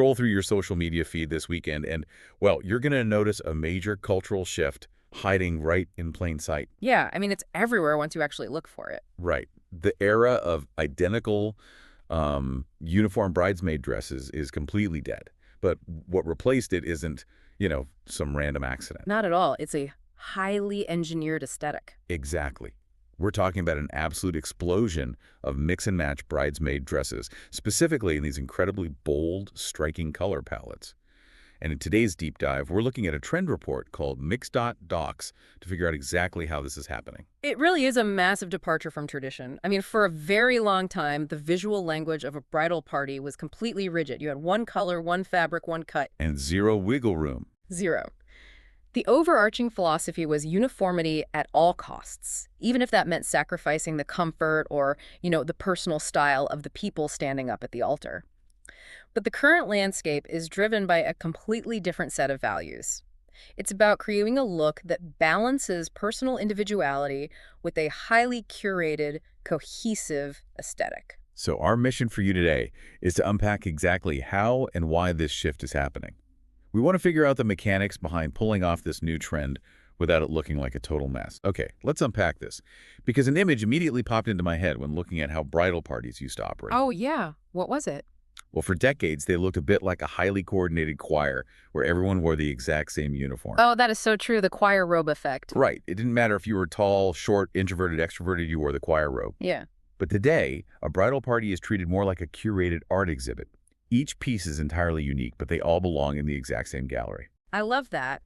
scroll through your social media feed this weekend and, well, you're going to notice a major cultural shift hiding right in plain sight. Yeah, I mean, it's everywhere once you actually look for it. Right. The era of identical uniform bridesmaid dresses is completely dead. But what replaced it isn't, some random accident. Not at all. It's a highly engineered aesthetic. Exactly. We're talking about an absolute explosion of mix-and-match bridesmaid dresses, specifically in these incredibly bold, striking color palettes. And in today's deep dive, we're looking at a trend report called Mix.Docs to figure out exactly how this is happening. It really is a massive departure from tradition. I mean, for a very long time, the visual language of a bridal party was completely rigid. You had one color, one fabric, one cut. And zero wiggle room. Zero. The overarching philosophy was uniformity at all costs, even if that meant sacrificing the comfort or, the personal style of the people standing up at the altar. But the current landscape is driven by a completely different set of values. It's about creating a look that balances personal individuality with a highly curated, cohesive aesthetic. So our mission for you today is to unpack exactly how and why this shift is happening. We want to figure out the mechanics behind pulling off this new trend without it looking like a total mess. Okay, let's unpack this, because an image immediately popped into my head when looking at how bridal parties used to operate. Oh, yeah. What was it? Well, for decades, they looked a bit like a highly coordinated choir where everyone wore the exact same uniform. Oh, that is so true. The choir robe effect. Right. It didn't matter if you were tall, short, introverted, extroverted, you wore the choir robe. Yeah. But today, a bridal party is treated more like a curated art exhibit. Each piece is entirely unique, but they all belong in the exact same gallery. I love that.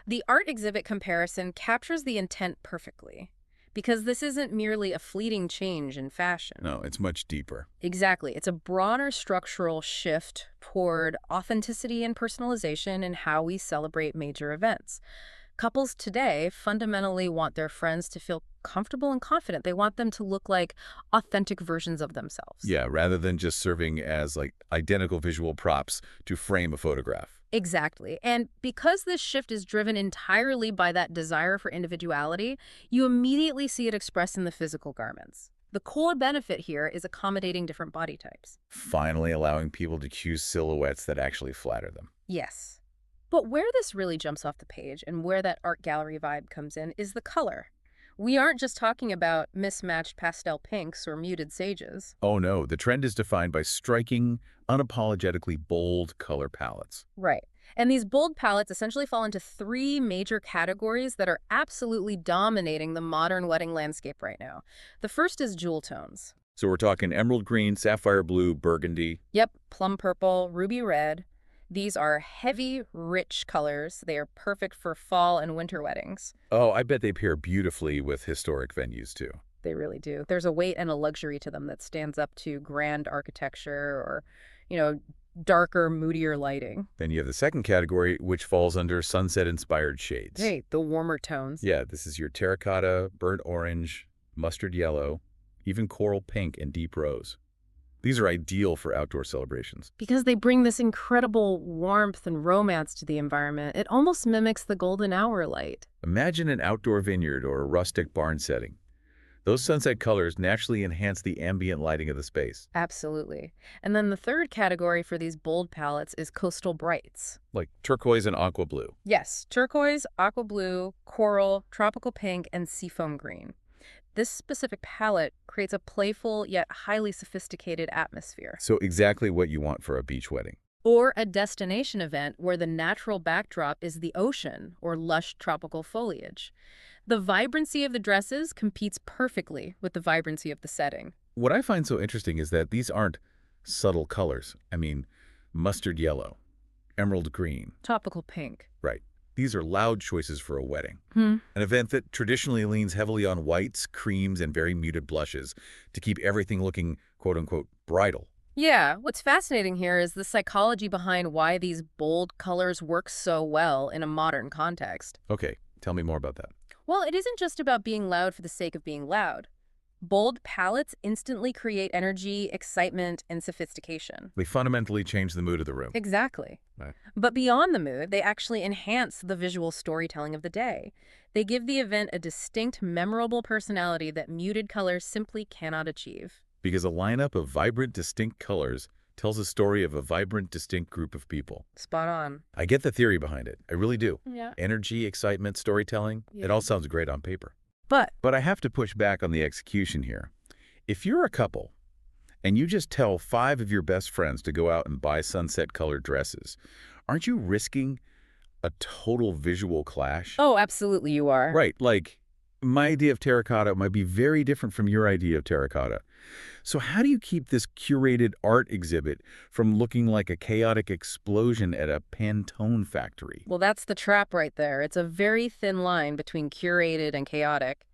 The art exhibit comparison captures the intent perfectly, because this isn't merely a fleeting change in fashion. No, it's much deeper. Exactly. It's a broader structural shift toward authenticity and personalization in how we celebrate major events. Couples today fundamentally want their friends to feel comfortable and confident. They want them to look like authentic versions of themselves. Yeah, rather than just serving as identical visual props to frame a photograph. Exactly. And because this shift is driven entirely by that desire for individuality, you immediately see it expressed in the physical garments. The core benefit here is accommodating different body types. Finally allowing people to choose silhouettes that actually flatter them. Yes. But where this really jumps off the page and where that art gallery vibe comes in is the color. We aren't just talking about mismatched pastel pinks or muted sages. Oh no, the trend is defined by striking, unapologetically bold color palettes. Right. And these bold palettes essentially fall into three major categories that are absolutely dominating the modern wedding landscape right now. The first is jewel tones. So we're talking emerald green, sapphire blue, burgundy. Yep, plum purple, ruby red. These are heavy, rich colors. They are perfect for fall and winter weddings. Oh, I bet they pair beautifully with historic venues too. They really do. There's a weight and a luxury to them that stands up to grand architecture or, darker, moodier lighting. Then you have the second category, which falls under sunset-inspired shades. Hey, the warmer tones. Yeah, this is your terracotta, burnt orange, mustard yellow, even coral pink and deep rose. These are ideal for outdoor celebrations. Because they bring this incredible warmth and romance to the environment. It almost mimics the golden hour light. Imagine an outdoor vineyard or a rustic barn setting. Those sunset colors naturally enhance the ambient lighting of the space. Absolutely. And then the third category for these bold palettes is coastal brights. Like turquoise and aqua blue. Yes, turquoise, aqua blue, coral, tropical pink, and seafoam green. This specific palette creates a playful yet highly sophisticated atmosphere. So exactly what you want for a beach wedding. Or a destination event where the natural backdrop is the ocean or lush tropical foliage. The vibrancy of the dresses competes perfectly with the vibrancy of the setting. What I find so interesting is that these aren't subtle colors. I mean, mustard yellow, emerald green. Tropical pink. Right. These are loud choices for a wedding. Hmm. An event that traditionally leans heavily on whites, creams, and very muted blushes to keep everything looking, quote-unquote, bridal. Yeah, what's fascinating here is the psychology behind why these bold colors work so well in a modern context. Okay, tell me more about that. Well, it isn't just about being loud for the sake of being loud. Bold palettes instantly create energy, excitement, and sophistication. They fundamentally change the mood of the room. Exactly. Right. But beyond the mood, they actually enhance the visual storytelling of the day. They give the event a distinct, memorable personality that muted colors simply cannot achieve. Because a lineup of vibrant, distinct colors tells a story of a vibrant, distinct group of people. Spot on. I get the theory behind it. I really do. Yeah. Energy, excitement, storytelling, it Yeah. all sounds great on paper. But But I have to push back on the execution here. If you're a couple and you just tell 5 of your best friends to go out and buy sunset-colored dresses, aren't you risking a total visual clash? oh, absolutely you are. Right, like my idea of terracotta might be very different from your idea of terracotta. So how do you keep this curated art exhibit from looking like a chaotic explosion at a Pantone factory? Well, that's the trap right there. It's a very thin line between curated and chaotic.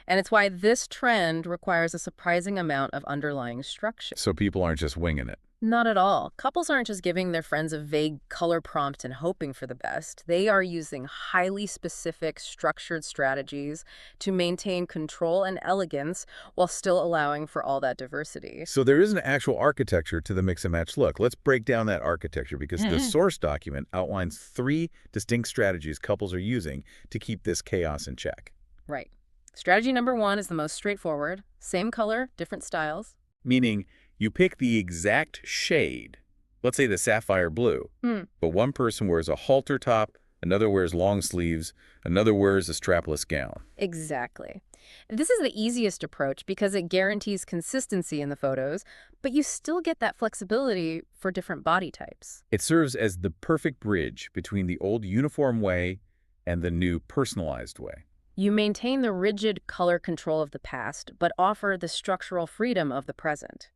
And it's why this trend requires a surprising amount of underlying structure. So people aren't just winging it. Not at all. Couples aren't just giving their friends a vague color prompt and hoping for the best. They are using highly specific, structured strategies to maintain control and elegance while still allowing for all that diversity. So there is an actual architecture to the mix and match look. Let's break down that architecture because the source document outlines 3 distinct strategies couples are using to keep this chaos in check. Right. Strategy number 1 is the most straightforward. Same color, different styles. Meaning you pick the exact shade, let's say the sapphire blue, but one person wears a halter top, another wears long sleeves, another wears a strapless gown. Exactly. This is the easiest approach because it guarantees consistency in the photos, but you still get that flexibility for different body types. It serves as the perfect bridge between the old uniform way and the new personalized way. You maintain the rigid color control of the past, but offer the structural freedom of the present.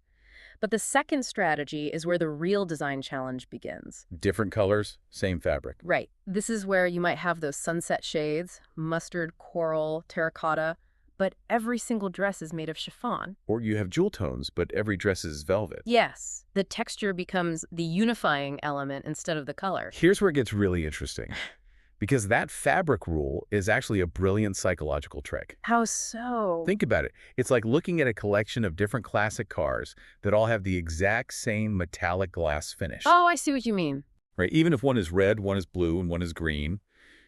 But the second strategy is where the real design challenge begins. Different colors, same fabric. Right. This is where you might have those sunset shades, mustard, coral, terracotta, but every single dress is made of chiffon. Or you have jewel tones, but every dress is velvet. Yes, the texture becomes the unifying element instead of the color. Here's where it gets really interesting. Because that fabric rule is actually a brilliant psychological trick. How so? Think about it. It's like looking at a collection of different classic cars that all have the exact same metallic glass finish. Oh, I see what you mean. Right? Even if one is red, one is blue, and one is green,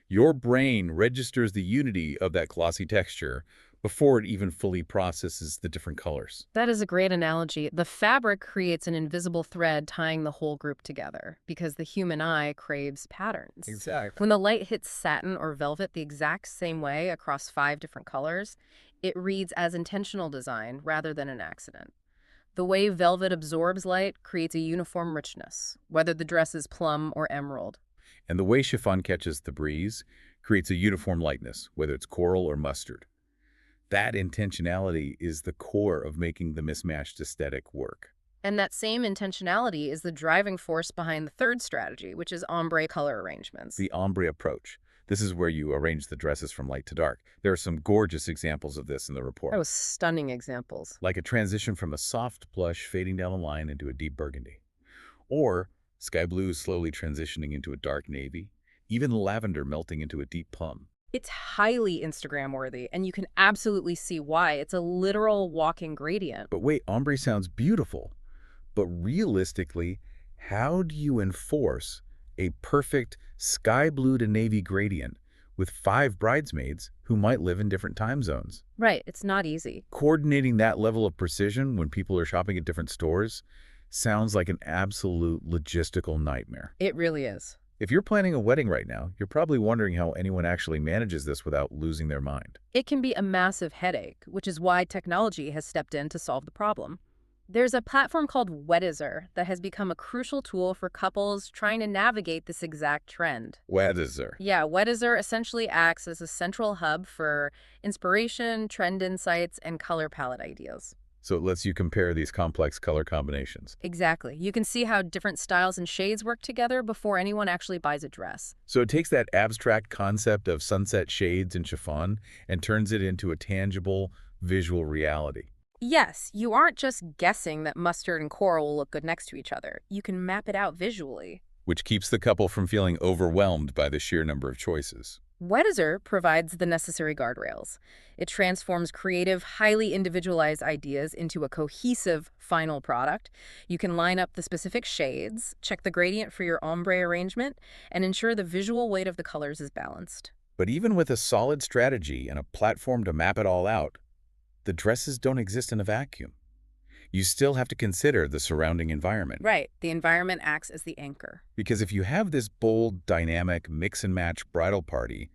your brain registers the unity of that glossy texture before it even fully processes the different colors. That is a great analogy. The fabric creates an invisible thread tying the whole group together because the human eye craves patterns. Exactly. When the light hits satin or velvet the exact same way across 5 different colors, it reads as intentional design rather than an accident. The way velvet absorbs light creates a uniform richness, whether the dress is plum or emerald. And the way chiffon catches the breeze creates a uniform lightness, whether it's coral or mustard. That intentionality is the core of making the mismatched aesthetic work. And that same intentionality is the driving force behind the third strategy, which is ombre color arrangements. The ombre approach. This is where you arrange the dresses from light to dark. There are some gorgeous examples of this in the report. Oh, stunning examples. Like a transition from a soft blush fading down the line into a deep burgundy. Or sky blue slowly transitioning into a dark navy. Even lavender melting into a deep plum. It's highly Instagram worthy, and you can absolutely see why. It's a literal walking gradient. But wait, ombre sounds beautiful. But realistically, how do you enforce a perfect sky blue to navy gradient with 5 bridesmaids who might live in different time zones? Right, it's not easy. Coordinating that level of precision when people are shopping at different stores sounds like an absolute logistical nightmare. It really is. If you're planning a wedding right now, you're probably wondering how anyone actually manages this without losing their mind. It can be a massive headache, which is why technology has stepped in to solve the problem. There's a platform called Weddizer that has become a crucial tool for couples trying to navigate this exact trend. Weddizer. Yeah, Weddizer essentially acts as a central hub for inspiration, trend insights, and color palette ideas. So it lets you compare these complex color combinations. Exactly. You can see how different styles and shades work together before anyone actually buys a dress. So it takes that abstract concept of sunset shades and chiffon and turns it into a tangible, visual reality. Yes, you aren't just guessing that mustard and coral will look good next to each other. You can map it out visually. Which keeps the couple from feeling overwhelmed by the sheer number of choices. Weddizer provides the necessary guardrails. It transforms creative, highly individualized ideas into a cohesive final product. You can line up the specific shades, check the gradient for your ombre arrangement, and ensure the visual weight of the colors is balanced. But even with a solid strategy and a platform to map it all out, the dresses don't exist in a vacuum. You still have to consider the surrounding environment. Right. The environment acts as the anchor. Because if you have this bold, dynamic, mix-and-match bridal party,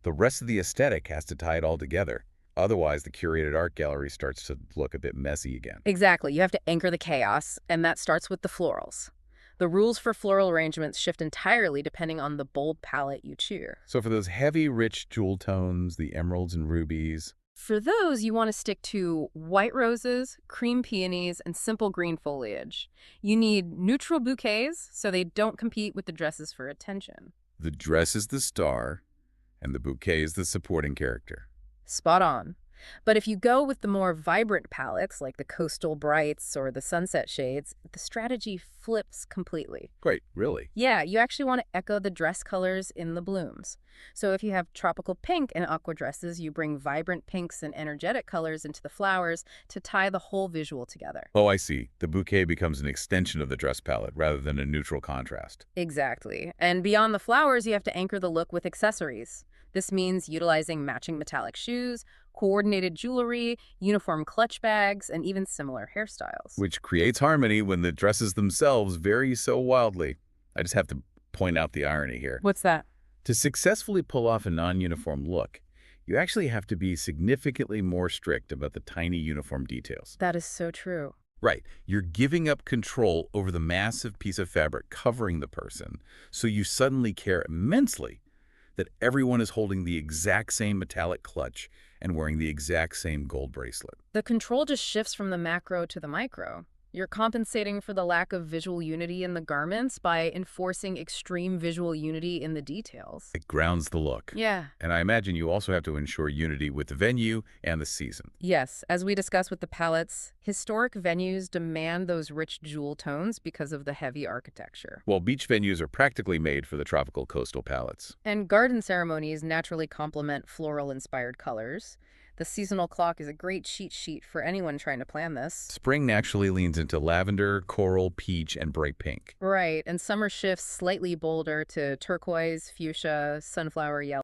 the rest of the aesthetic has to tie it all together. Otherwise, the curated art gallery starts to look a bit messy again. Exactly. You have to anchor the chaos, and that starts with the florals. The rules for floral arrangements shift entirely depending on the bold palette you choose. So for those heavy, rich jewel tones, the emeralds and rubies, For those, you want to stick to white roses, cream peonies, and simple green foliage. You need neutral bouquets so they don't compete with the dresses for attention. the dress is the star, and the bouquet is the supporting character. Spot on. But if you go with the more vibrant palettes, like the coastal brights or the sunset shades, the strategy flips completely. Great, really? Yeah, you actually want to echo the dress colors in the blooms. So if you have tropical pink in aqua dresses, you bring vibrant pinks and energetic colors into the flowers to tie the whole visual together. Oh, I see. The bouquet becomes an extension of the dress palette rather than a neutral contrast. Exactly. And beyond the flowers, you have to anchor the look with accessories. This means utilizing matching metallic shoes, coordinated jewelry, uniform clutch bags, and even similar hairstyles. Which creates harmony when the dresses themselves vary so wildly. I just have to point out the irony here. What's that? To successfully pull off a non-uniform look, you actually have to be significantly more strict about the tiny uniform details. That is so true. Right. You're giving up control over the massive piece of fabric covering the person, so you suddenly care immensely that everyone is holding the exact same metallic clutch and wearing the exact same gold bracelet. The control just shifts from the macro to the micro. You're compensating for the lack of visual unity in the garments by enforcing extreme visual unity in the details. It grounds the look. Yeah. And I imagine you also have to ensure unity with the venue and the season. Yes, as we discussed with the palettes, historic venues demand those rich jewel tones because of the heavy architecture. While beach venues are practically made for the tropical coastal palettes. And garden ceremonies naturally complement floral-inspired colors. The seasonal clock is a great cheat sheet for anyone trying to plan this. Spring naturally leans into lavender, coral, peach, and bright pink. Right, and summer shifts slightly bolder to turquoise, fuchsia, sunflower yellow.